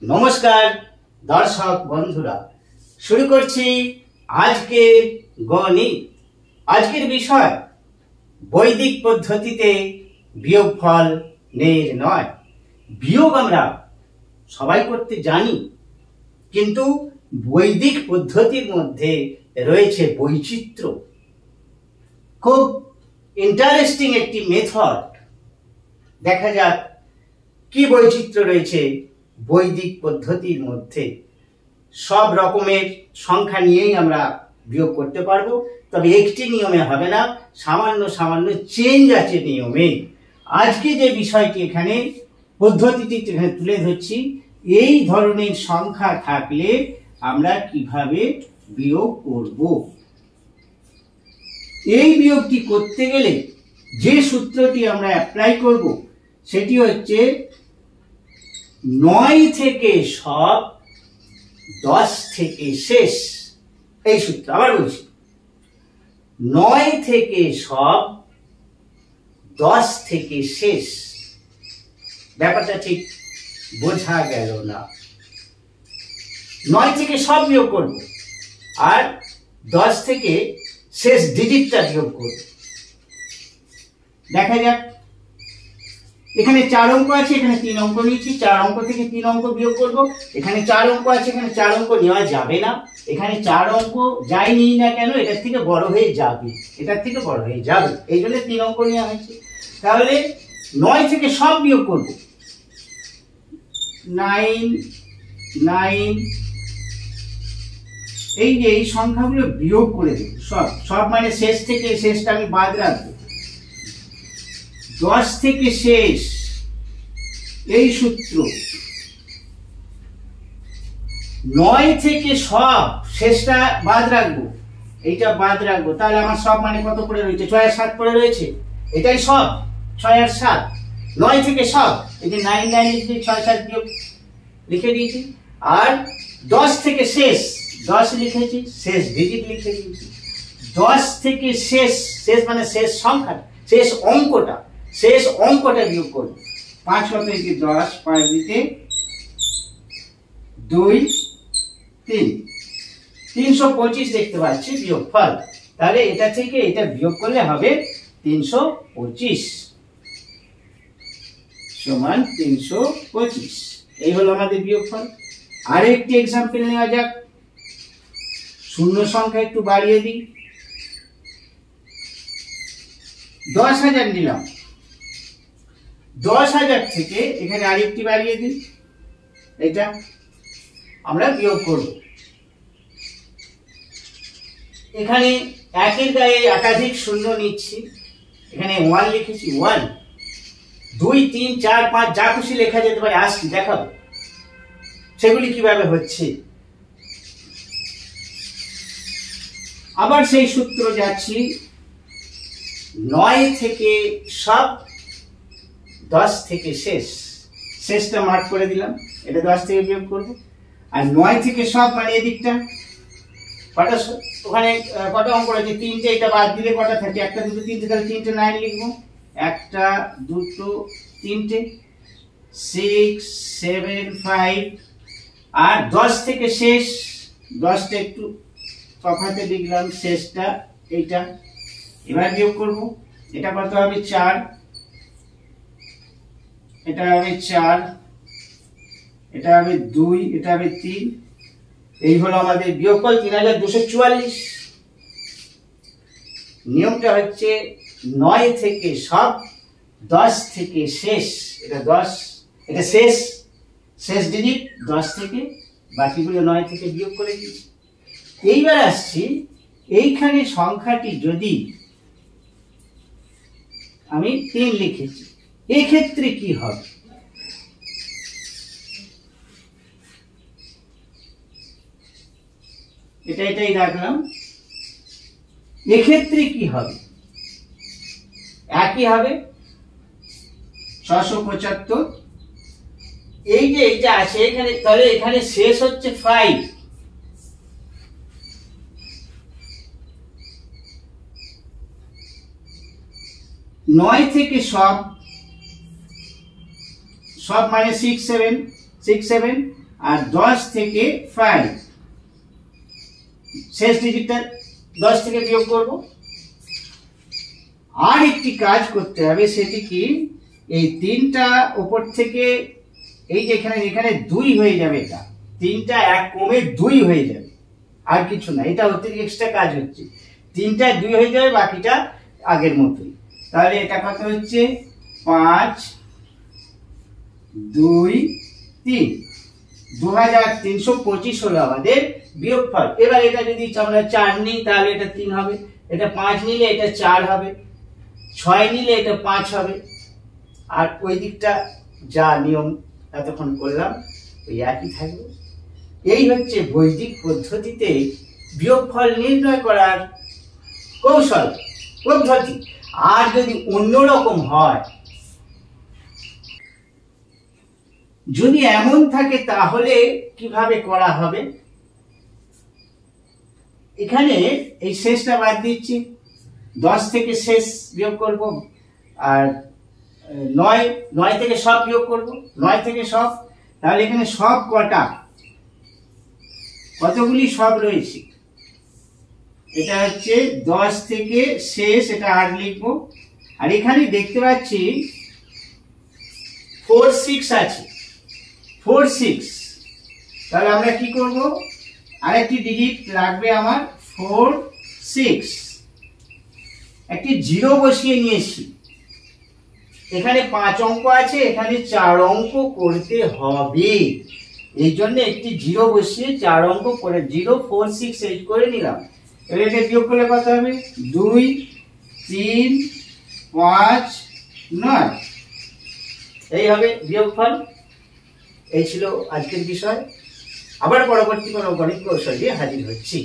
নমস্কার দর্শক বন্ধুরা, শুরু করছি আজকের গণিত। আজকের বিষয় বৈদিক পদ্ধতিতে বিয়োগফল নির্ণয়। বিয়োগ আমরা সবাই করতে জানি, কিন্তু বৈদিক পদ্ধতির মধ্যে রয়েছে বৈচিত্র্য। খুব ইন্টারেস্টিং একটি মেথড। দেখা যাক কি বৈচিত্র্য রয়েছে বৈদিক পদ্ধতির মধ্যে। সব রকমের সংখ্যা নিয়েই আমরা বিয়োগ করতে পারবো, তবে একটি নিয়মে হবে না, সামান্য সামান্য চেঞ্জ আছে নিয়মে। আজকে যে বিষয়টি এখানে পদ্ধতিটি এখানে তুলে ধরছি, এই ধরনের সংখ্যা থাকলে আমরা কিভাবে বিয়োগ করব। এই বিয়োগটি করতে গেলে যে সূত্রটি আমরা অ্যাপ্লাই করব সেটি হচ্ছে 9 থেকে সব, 10 থেকে শেষ। এই সূত্র আবার বলছি, 9 থেকে সব, 10 থেকে শেষ। ব্যাপারটা ঠিক বোঝা গেল না। 9 থেকে সব বিয়োগ করব আর 10 থেকে শেষ ডিজিটটা বিয়োগ করব। দেখা যাক, এখানে 4 অঙ্ক আছে, এখানে 3 অঙ্ক নিয়েছি। 4 অঙ্ক থেকে 3 অঙ্ক বিয়োগ করব। এখানে 4 অঙ্ক আছে, এখানে 4 অঙ্ক নেওয়া যাবে না। এখানে 4 অঙ্ক যাই নিই না কেন, এটার থেকে বড় হয়ে যাবে, এটার থেকে বড় হয়ে যাবে, এই জন্য 3 অঙ্ক নেওয়া হয়েছে। তাহলে 9 থেকে সব বিয়োগ করব। 9 9, এই যে এই সংখ্যাগুলো বিয়োগ করে দেব। সব মানে শেষ থেকে শেষটা আমি বাদ রাখবো। 10 থেকে শেষ, এই সূত্র। 9 থেকে সব, শেষটা বাদ রাখবো, এইটা বাদ রাখবো। তাহলে আমার সব মানে কত পড়ে রয়েছে? 6 আর 7 পড়ে রয়েছে, এটাই সব। 6 আর 7, 9 থেকে সব, এই যে 9 9 লিখে 6 7 বিয়োগ লিখে দিয়েছি। আর 10 থেকে শেষ, 10 লিখেছি, শেষ ডিজিট লিখে দিয়েছি। 10 থেকে শেষ, শেষ মানে শেষ সংখ্যা, শেষ অঙ্কটা বিয়োগ করব। 5 কত কি 10, 5 দিতে 2 3, 325 দেখতে পাচ্ছি বিয়োগফল। তাহলে এটা থেকে এটা বিয়োগ করলে হবে 325 সমান 325। এই হলো আমাদের বিয়োগফল। আরেকটি এক্সাম্পল নেওয়া যাক। শূন্য সংখ্যা একটু বাড়িয়ে দিই। 10,000 নিলাম। 10,000 থেকে এখানে আরেকটি বাড়িয়ে দিই, এটা আমরা বিয়োগ করব। এখানে একের গায়ে একাধিক শূন্য নিচ্ছি, এখানে 1 লিখেছি। 1 2 3 4 5 যা খুশি লেখা যেতে পারে, আসছি দেখাবো সেগুলি কিভাবে হচ্ছে। আবার সেই সূত্র যাচ্ছি, 9 থেকে সব, 10 থেকে শেষ। শেষটা মার্ক করে দিলাম, এটা 10 থেকে বিয়োগ করব। আর 9 থেকে সব মানে এদিকটা কটা, ওখানে কটা অঙ্ক রয়েছে? 3টে, এটা বাদ দিলে কটা থাকে? 1 2 3, তাহলে 3টে 9 লিখবো। 1 2 3টে, 6 7 5। আর 10 থেকে শেষ, 10টা একটু তফাতে লিখলাম, শেষটা এইটা। এবার বিয়োগ করব। এটা কত হবে? 4, এটা হবে 4, এটা হবে 2, এটা হবে 3। এই হলো আমাদের বিয়োগফল 3244। নিয়মটা হচ্ছে 9 থেকে সব, 10 থেকে শেষ। এটা 10, এটা শেষ ডিজিট 10 থেকে, বাকিগুলো 9 থেকে বিয়োগ করে দিচ্ছি। এইবার আসছি, এইখানে সংখ্যাটি যদি আমি 3 লিখেছি, এই ক্ষেত্রে কি হবে? এটাই রাখলাম। এক্ষেত্রে কি হবে? একই হবে, 675। এই যে এইটা আছে এখানে, তাহলে এখানে শেষ হচ্ছে 5। 9 থেকে সব, সব মানে 6 7, আর 10 থেকে 5 শেষ ডিজিটটা 10 থেকে বিয়োগ করব। আর একটি কাজ করতে হবে, সেটি কি, এই 3টা উপর থেকে এই যে এখানে 2 হয়ে যাবে, এটা 3টা 1 কমে 2 হয়ে যাবে, আর কিছু না। এটা অতিরিক্ত এক্সট্রা কাজ হচ্ছে। 3টা 2 হয়ে যাবে, বাকিটা আগের মতোই। তাহলে এটা কত হচ্ছে, 5 2 3 2325 হলো আমাদের বিয়োগফল। এবার এটা যদি আমরা 4 নিই তাহলে এটা 3 হবে, এটা 5 নিলে এটা 4 হবে, 6 নিলে এটা 5 হবে, আর ওই দিকটা যা নিয়ম এতক্ষণ করলাম ওই একই থাকবে। এই হচ্ছে বৈদিক পদ্ধতিতে বিয়োগফল নির্ণয় করার কৌশল পদ্ধতি। আর যদি অন্যরকম হয়, যদি এমন থাকে, তাহলে কিভাবে করা হবে? এখানে এই শেষটা বাদ দিচ্ছি, 10 থেকে শেষ বিয়োগ করব, আর 9 থেকে সব বিয়োগ করব, 9 থেকে সব। তাহলে এখানে সব কটা, কতগুলি সব রয়েছে, এটা হচ্ছে 10 থেকে শেষ, এটা 8 লিখবো। আর এখানে দেখতে পাচ্ছি 4 6 আছে, 4 6। তাহলে আমরা কি করব, আরেকটি ডিজিট লাগবে আমার, 4 6, একটি 0 বসিয়ে নিয়েছি। এখানে 5 অঙ্ক আছে, এখানে 4 অঙ্ক করতে হবে, এই জন্য একটি 0 বসিয়ে 4 অঙ্ক করে 0 4 6 8 করে নিলাম। এবার এটা বিয়োগ করলে কত হবে, 2 3 5 9, এই হবে বিয়োগফল। এই ছিল আজকের বিষয়। আবার পরবর্তী কোনো গণিত কৌশল দিয়ে হাজির হচ্ছি।